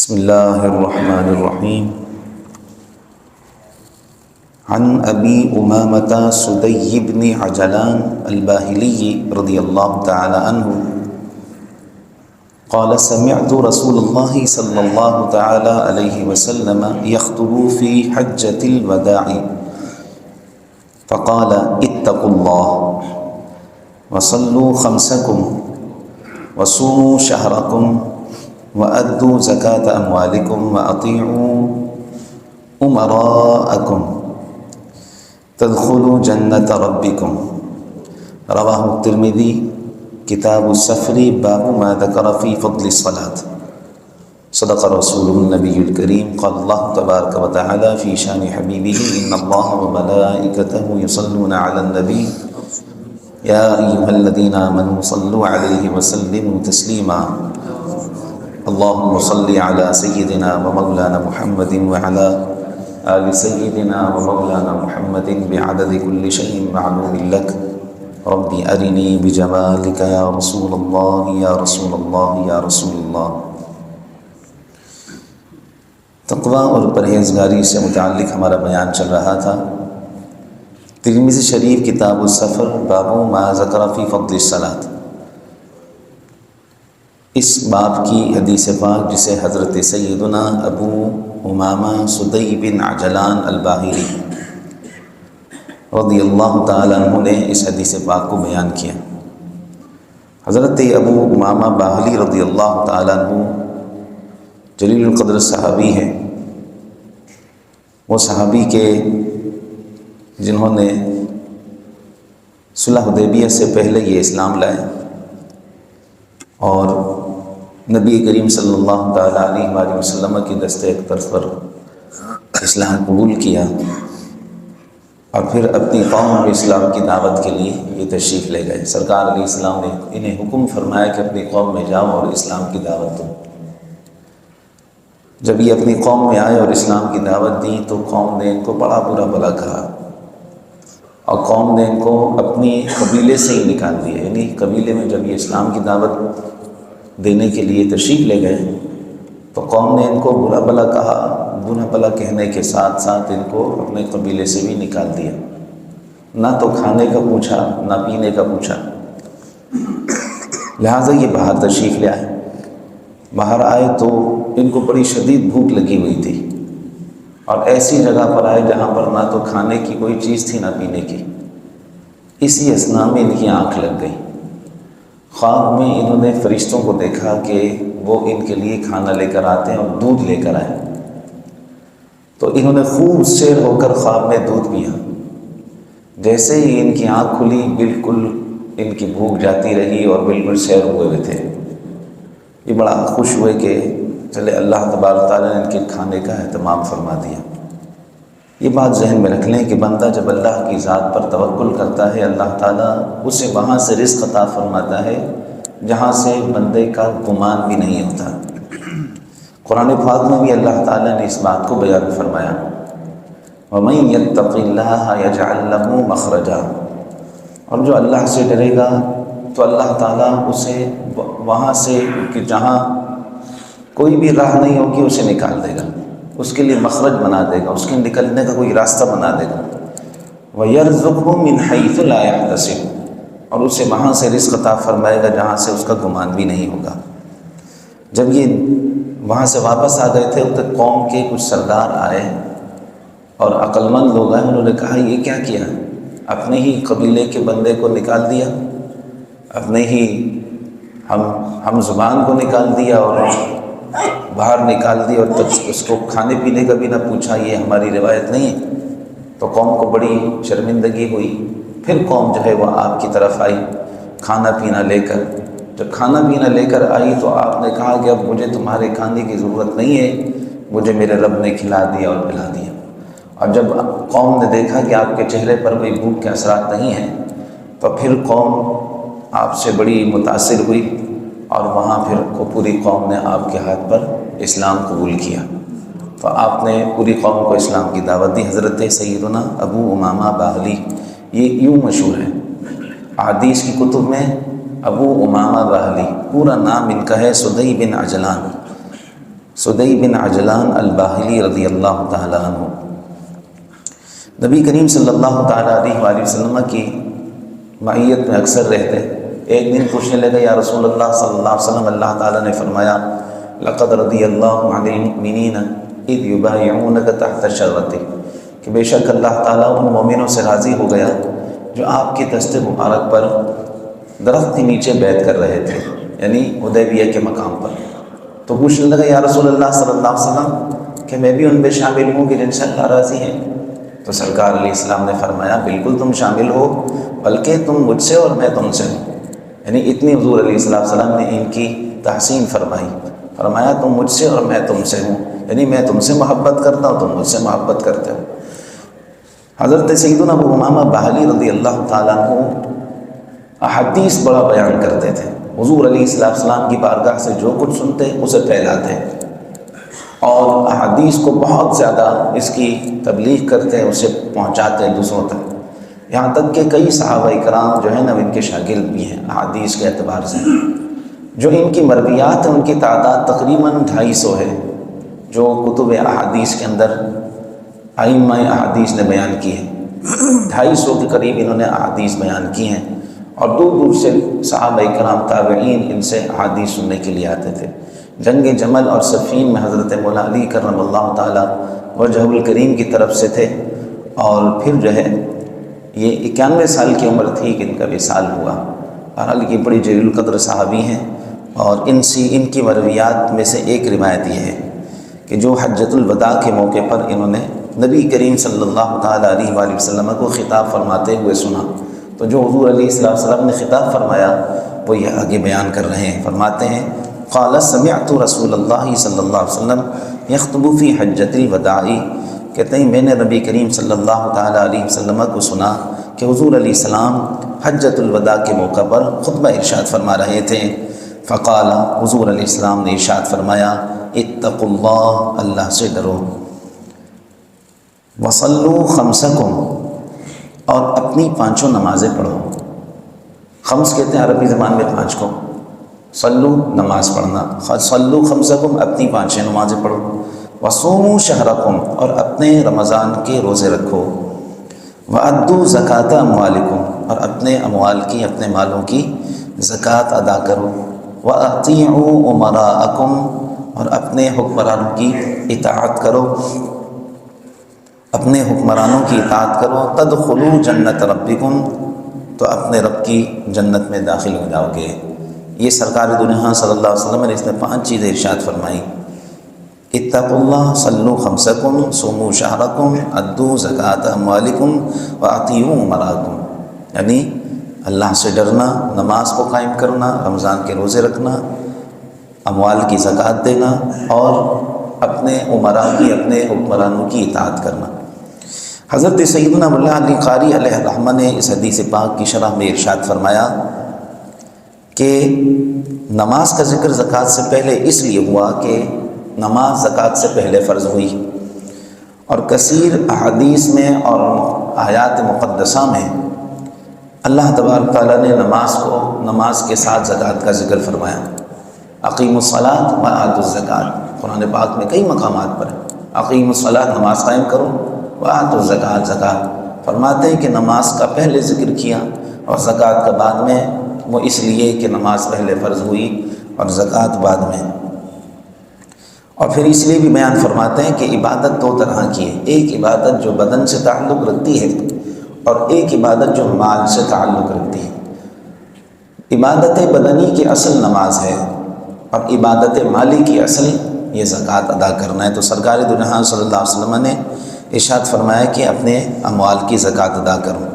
بسم الله الرحمن الرحيم. عن أبي أمامة سدي بن عجلان الباهلي رضي الله تعالى عنه قال سمعت رسول الله صلى الله تعالى عليه وسلم يخطب في حجة الوداع فقال اتقوا الله وصلوا خمسكم وصوموا شهركم وأدوا زكاة أموالكم وأطيعوا أمراءكم تدخلوا جنة ربكم. رواہ الترمذی کتاب السفر باب ما ذکر فی فضل الصلاة. صدق رسول النبی الکریم. قال اللہ تبارک و تعالی فی شان حبیبہ ان اللہ وملائکتہ یصلون علی النبی یا ایہا الذین آمنوا صلوا علیہ وسلموا تسلیما. اللهم صل على سيدنا ومولانا محمد وعلى آل سيدنا ومولانا محمد بعدد كل شيء معلوم لك. ربي أرني بجمالك يا رسول الله يا رسول الله يا رسول الله. تقوی اور پرہیزگاری سے متعلق ہمارا بیان چل رہا تھا. ترمذی شریف کتاب السفر باب ما ذکر فی فضل الصلاة. اس باب کی حدیث پاک جسے حضرت سیدنا ابو امامہ سدی بن عجلان الباہلی رضی اللہ تعالیٰ عنہ نے اس حدیث پاک کو بیان کیا. حضرت ابو امامہ باہلی رضی اللہ تعالیٰ عنہ جلیل القدر صحابی ہیں. وہ صحابی کے جنہوں نے صلح حدیبیہ سے پہلے یہ اسلام لائے اور نبی کریم صلی اللہ تعالیٰ علیہ وآلہ وسلم کی دست اقدس پر اسلام قبول کیا اور پھر اپنی قوم میں اسلام کی دعوت کے لیے یہ تشریف لے گئے. سرکار علیہ السلام نے انہیں حکم فرمایا کہ اپنی قوم میں جاؤ اور اسلام کی دعوت دو. جب یہ اپنی قوم میں آئے اور اسلام کی دعوت دی تو قوم نے ان کو بڑا برا بھلا کہا اور قوم نے ان کو اپنی قبیلے سے ہی نکال دیا. یعنی قبیلے میں جب یہ اسلام کی دعوت دینے کے لیے تشریف لے گئے تو قوم نے ان کو برا بھلا کہا. برا بھلا کہنے کے ساتھ ساتھ ان کو اپنے قبیلے سے بھی نکال دیا. نہ تو کھانے کا پوچھا نہ پینے کا پوچھا. لہٰذا یہ باہر تشریف لے آئے. باہر آئے تو ان کو بڑی شدید بھوک لگی ہوئی تھی اور ایسی جگہ پر آئے جہاں پر نہ تو کھانے کی کوئی چیز تھی نہ پینے کی. اسی اثنا میں ان کی آنکھ لگ گئی. خواب میں انہوں نے فرشتوں کو دیکھا کہ وہ ان کے لیے کھانا لے کر آتے ہیں اور دودھ لے کر آئے. تو انہوں نے خوب سیر ہو کر خواب میں دودھ پیا. جیسے ہی ان کی آنکھ کھلی بالکل ان کی بھوک جاتی رہی اور بالکل سیر ہوئے ہوئے تھے. یہ بڑا خوش ہوئے کہ چلے اللہ تبارک تعالیٰ نے ان کے کھانے کا اہتمام فرما دیا. یہ بات ذہن میں رکھ لیں کہ بندہ جب اللہ کی ذات پر توکل کرتا ہے اللہ تعالیٰ اسے وہاں سے رزق عطا فرماتا ہے جہاں سے بندے کا گمان بھی نہیں ہوتا. قرآن پاک میں بھی اللہ تعالیٰ نے اس بات کو بیان فرمایا وَمَن يَتَّقِ اللَّهَ يَجْعَلْ لَهُ مَخْرَجًا. اور جو اللہ سے ڈرے گا تو اللہ تعالیٰ اسے وہاں سے کہ جہاں کوئی بھی راہ نہیں ہوگی اسے نکال دے گا. اس کے لیے مخرج بنا دے گا. اس کے نکلنے کا کوئی راستہ بنا دے گا. وَيَرْزُقْهُ مِنْ حَيْثُ لَا يَحْتَسِبُ. اور اسے وہاں سے رزق عطا فرمائے گا جہاں سے اس کا گمان بھی نہیں ہوگا. جب یہ وہاں سے واپس آ گئے تھے تو قوم کے کچھ سردار آئے اور عقل مند لوگ آئے. انہوں نے کہا یہ کیا کیا؟ اپنے ہی قبیلے کے بندے کو نکال دیا, اپنے ہی ہم زبان کو نکال دیا اور باہر نکال دی اور اس کو کھانے پینے کا بھی نہ پوچھا. یہ ہماری روایت نہیں ہے. تو قوم کو بڑی شرمندگی ہوئی. پھر قوم جو ہے وہ آپ کی طرف آئی کھانا پینا لے کر. جب کھانا پینا لے کر آئی تو آپ نے کہا کہ اب مجھے تمہارے کھانے کی ضرورت نہیں ہے, مجھے میرے رب نے کھلا دیا اور پلا دیا. اور جب قوم نے دیکھا کہ آپ کے چہرے پر کوئی بھوک کے اثرات نہیں ہیں تو پھر قوم آپ سے بڑی متاثر ہوئی اور وہاں پھر پوری قوم نے آپ کے ہاتھ پر اسلام قبول کیا. تو آپ نے پوری قوم کو اسلام کی دعوت دی. حضرت سیدنا ابو امامہ باہلی یہ یوں مشہور ہے احادیث کی کتب میں. ابو امامہ باہلی پورا نام ان کا ہے سدی بن عجلان. سدی بن عجلان الباہلی رضی اللہ تعالیٰ عنہ نبی کریم صلی اللہ تعالیٰ علیہ وآلہ وسلم کی معیت میں اکثر رہتے۔ ایک دن پوچھنے لگے یا رسول اللہ صلی اللہ علیہ وسلم، اللہ تعالیٰ نے فرمایا لقد رضی اللہ عن المؤمنین اذ یبایعونک تحت الشجرۃ، کہ بے شک اللہ تعالیٰ ان مومنوں سے راضی ہو گیا جو آپ کے دست مبارک پر درخت کے نیچے بیعت کر رہے تھے، یعنی حدیبیہ کے مقام پر۔ تو پوچھنے لگا یا رسول اللہ صلی اللہ علیہ وسلم کہ میں بھی ان میں شامل ہوں کہ جن سے اللہ راضی ہیں؟ تو سرکار علیہ السلام نے فرمایا بالکل تم شامل ہو، بلکہ تم مجھ سے اور میں تم سے ہوں، یعنی اتنی حضور علیہ السلام نے ان کی تحسین فرمائی، فرمایا تم مجھ سے اور میں تم سے ہوں، یعنی میں تم سے محبت کرتا ہوں، تم مجھ سے محبت کرتے ہو۔ حضرت سیدنا ابو امامہ باہلی رضی اللہ تعالیٰ عنہ احادیث بڑا بیان کرتے تھے، حضور علیہ السلام کی بارگاہ سے جو کچھ سنتے اسے پھیلاتے اور احادیث کو بہت زیادہ اس کی تبلیغ کرتے، اسے پہنچاتے دوسروں تک، یہاں تک کہ کئی صحابہ کرام جو ہیں نا ان کے شاگرد بھی ہیں احادیث کے اعتبار سے۔ جو ان کی مرویات ہیں ان کی تعداد تقریباً 250 ہے، جو کتب احادیث کے اندر ائمہ احادیث نے بیان کی ہے، 250 کے قریب انہوں نے احادیث بیان کی ہیں، اور دور دور سے صحابہ کرام تابعین ان سے احادیث سننے کے لیے آتے تھے۔ جنگ جمل اور صفین میں حضرت مولا علی کرم اللہ تعالیٰ وجہہ الکریم کی طرف سے تھے، اور پھر جو ہے یہ 91 سال کی عمر تھی کہ ان کا وصال ہوا۔ بہرحال یہ بڑی جلیل القدر صحابی ہیں، اور ان کی مرویات میں سے ایک روایت یہ ہے کہ جو حجۃ الوداع کے موقع پر انہوں نے نبی کریم صلی اللہ تعالیٰ علیہ وآلہ وسلم کو خطاب فرماتے ہوئے سنا، تو جو حضور علیہ السلام نے خطاب فرمایا وہ یہ آگے بیان کر رہے ہیں۔ فرماتے ہیں قال سمعت رسول اللہ صلی اللہ علیہ وسلم یخطب فی حجۃ الوداع، کہتے ہیں میں نے نبی کریم صلی اللہ تعالیٰ علیہ وسلم کو سنا کہ حضور علیہ السلام حجۃ الوداع کے موقع پر خطبہ ارشاد فرما رہے تھے۔ فقال، حضور علیہ السلام نے ارشاد فرمایا اتقوا اللہ، اللہ سے ڈرو، وصلوا خمسکم، اور اپنی 5 نمازیں پڑھو۔ خمس کہتے ہیں عربی زبان میں 5 کو، صلو نماز پڑھنا، صلو خمسکم اپنی 5 نمازیں پڑھو، وصوموا شہرکم، اور اپنے رمضان کے روزے رکھو، وأدوا زکاة اموالکم، اور اپنے اموال کی، اپنے مالوں کی زکوٰۃ ادا کرو، وأطیعوا امراءکم، اور اپنے حکمرانوں کی اطاعت کرو، اپنے حکمرانوں کی اطاعت کرو، تدخلوا جنت ربکم، تو اپنے رب کی جنت میں داخل ہو جاؤ گے۔ یہ سرکار دنیا صلی اللہ علیہ وسلم نے اس میں 5 چیزیں ارشاد فرمائی، اتقوا اللہ، صلوا خمسکم، صوموا شہرکم، ادوا زکاة اموالکم، واطیعوا امراءکم، یعنی اللہ سے ڈرنا، نماز کو قائم کرنا، رمضان کے روزے رکھنا، اموال کی زکوٰۃ دینا، اور اپنے امراء کی، اپنے حکمرانوں کی اطاعت کرنا۔ حضرت سیدنا مولا علی قاری علیہ الرحمہ نے اس حدیث پاک کی شرح میں ارشاد فرمایا کہ نماز کا ذکر زکوٰۃ سے پہلے اس لیے ہوا کہ نماز زکوٰۃ سے پہلے فرض ہوئی، اور کثیر احادیث میں اور آیات مقدسہ میں اللہ تبارک تعالیٰ نے نماز کے ساتھ زکوٰۃ کا ذکر فرمایا۔ اقیموا الصلاۃ وآتوا الزکاۃ، قرآن پاک میں کئی مقامات پر اقیموا الصلاۃ، نماز قائم کرو، وآتوا الزکاۃ، زکوٰۃ فرماتے ہیں کہ نماز کا پہلے ذکر کیا اور زکوٰۃ کا بعد میں، وہ اس لیے کہ نماز پہلے فرض ہوئی اور زکوٰۃ بعد میں۔ اور پھر اس لیے بھی بیان فرماتے ہیں کہ عبادت 2 طرح کی ہے، ایک عبادت جو بدن سے تعلق رکھتی ہے، اور ایک عبادت جو مال سے تعلق رکھتی ہے۔ عبادت بدنی کی اصل نماز ہے، اور عبادت مالی کی اصل یہ زکوٰۃ ادا کرنا ہے۔ تو سرکار دو جہاں صلی اللہ علیہ وسلم نے ارشاد فرمایا کہ اپنے اموال کی زکوٰۃ ادا کرو۔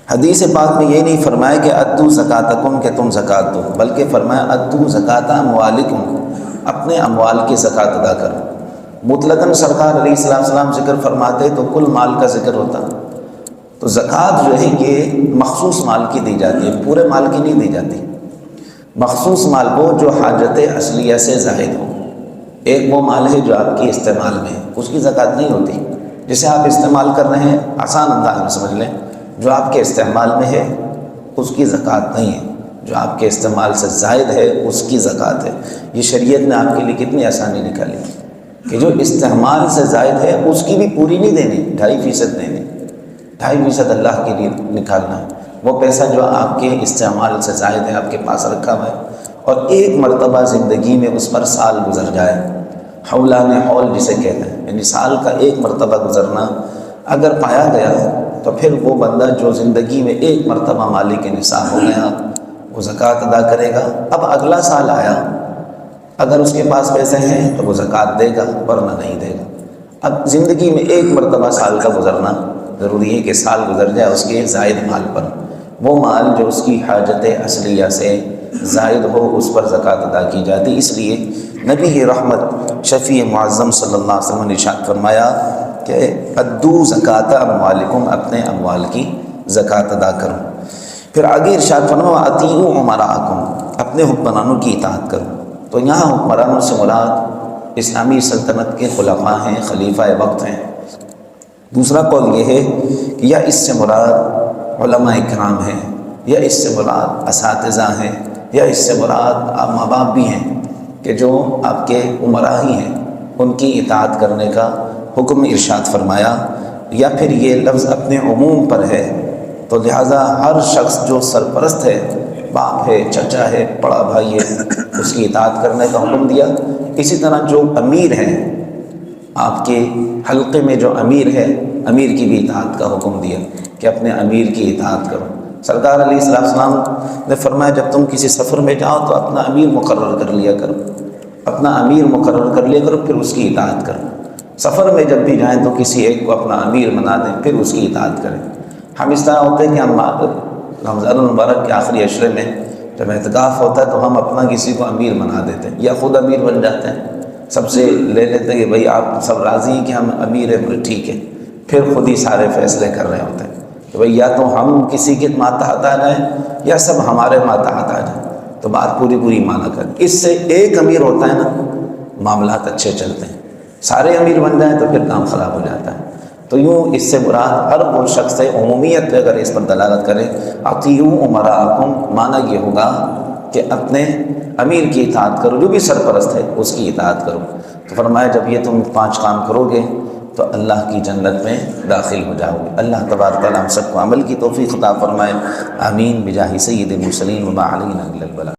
حدیث پاک میں یہ نہیں فرمایا کہ ادوا زکاتکم، کہ تم زکوٰۃ دو، بلکہ فرمایا ادوا زکاۃ اموالکم، اپنے اموال کی زکوٰۃ ادا کرو۔ مطلقاً سرکار علیہ السلام ذکر فرماتے تو کل مال کا ذکر ہوتا، تو زکوٰۃ جو ہے یہ مخصوص مال کی دی جاتی ہے، پورے مال کی نہیں دی جاتی۔ مخصوص مال وہ جو حاجت اصلیہ سے زائد ہو۔ ایک وہ مال ہے جو آپ کی استعمال میں ہے، اس کی زکوٰۃ نہیں ہوتی۔ جسے آپ استعمال کر رہے ہیں، آسان انداز میں سمجھ لیں، جو آپ کے استعمال میں ہے اس کی زکوٰۃ نہیں ہے۔ جو آپ کے استعمال سے زائد ہے اس کی زکوٰۃ ہے۔ یہ شریعت نے آپ کے لیے کتنی آسانی نکالی کہ جو استعمال سے زائد ہے اس کی بھی پوری نہیں دینی، 2.5% دینی، 2.5% اللہ کے لیے نکالنا ہے۔ وہ پیسہ جو آپ کے استعمال سے زائد ہے آپ کے پاس رکھا ہوا ہے اور ایک مرتبہ زندگی میں اس پر سال گزر جائے، حولان حول جسے کہتے ہیں، یعنی سال کا ایک مرتبہ گزرنا اگر پایا گیا تو پھر وہ بندہ جو زندگی میں ایک مرتبہ مالک نصاب ہو گیا وہ زکوٰۃ ادا کرے گا۔ اب اگلا سال آیا، اگر اس کے پاس پیسے ہیں تو وہ زکوٰۃ دے گا ورنہ نہیں دے گا۔ اب زندگی میں ایک مرتبہ سال کا گزرنا ضروری ہے کہ سال گزر جائے اس کے زائد مال پر، وہ مال جو اس کی حاجت اصلیہ سے زائد ہو اس پر زکوٰۃ ادا کی جاتی۔ اس لیے نبی رحمت شفیع معظم صلی اللہ علیہ وسلم نے ارشاد فرمایا کہ ادو زکوٰۃ اموالکم، اپنے اموال کی زکوٰۃ ادا کرو۔ پھر آگے ارشاد فرمایا اطیعوا امراءکم، اپنے حکمرانوں کی اطاعت کرو۔ تو یہاں حکمرانوں سے مراد اسلامی سلطنت کے خلفاء ہیں، خلیفہ وقت ہیں۔ دوسرا قول یہ ہے کہ یا اس سے مراد علماء اکرام ہیں، یا اس سے مراد اساتذہ ہیں، یا اس سے مراد آپ ماں باپ بھی ہیں کہ جو آپ کے امراء ہی ہیں، ان کی اطاعت کرنے کا حکم ارشاد فرمایا۔ یا پھر یہ لفظ اپنے عموم پر ہے تو لہٰذا ہر شخص جو سرپرست ہے، باپ ہے، چچا ہے، بڑا بھائی ہے، اس کی اطاعت کرنے کا حکم دیا۔ اسی طرح جو امیر ہیں، آپ کے حلقے میں جو امیر ہے، امیر کی بھی اطاعت کا حکم دیا کہ اپنے امیر کی اطاعت کرو۔ سرکار علیہ السلام نے فرمایا جب تم کسی سفر میں جاؤ تو اپنا امیر مقرر کر لیا کرو، اپنا امیر مقرر کر لیا کرو، پھر اس کی اطاعت کرو۔ سفر میں جب بھی جائیں تو کسی ایک کو اپنا امیر بنا دیں، پھر اس کی اطاعت کریں۔ ہم اس طرح ہوتے ہیں کہ ہم رمضان المبارک کے آخری عشرے میں جب اعتکاف ہوتا ہے تو ہم اپنا کسی کو امیر بنا دیتے ہیں یا خود امیر بن جاتے ہیں، سب سے لے لیتے ہیں کہ بھائی آپ سب راضی ہیں کہ ہم امیر ہیں، بولے ٹھیک ہے، پھر خود ہی سارے فیصلے کر رہے ہوتے ہیں کہ بھائی یا تو ہم کسی کے ماتحت آ جائیں یا سب ہمارے ماتحت آ جائیں، تو بات پوری مانا کریں۔ اس سے ایک امیر ہوتا ہے نا، معاملات اچھے چلتے ہیں، سارے امیر بن جائیں تو پھر کام خراب ہو جاتا ہے۔ تو یوں اس سے مراد ہر وہ شخص ہے، عمومیت پہ اگر اس پر دلالت کریں اطیعوا امراءکم، معنی یہ ہوگا کہ اپنے امیر کی اطاعت کرو، جو بھی سرپرست ہے اس کی اطاعت کرو۔ تو فرمایا جب یہ تم 5 کام کرو گے تو اللہ کی جنت میں داخل ہو جاؤ گے۔ اللہ تبارک تعالیٰ ہم سب کو عمل کی توفیق عطا فرمائے، آمین بجاہ سید المرسلین وما علینا الا البلاغ۔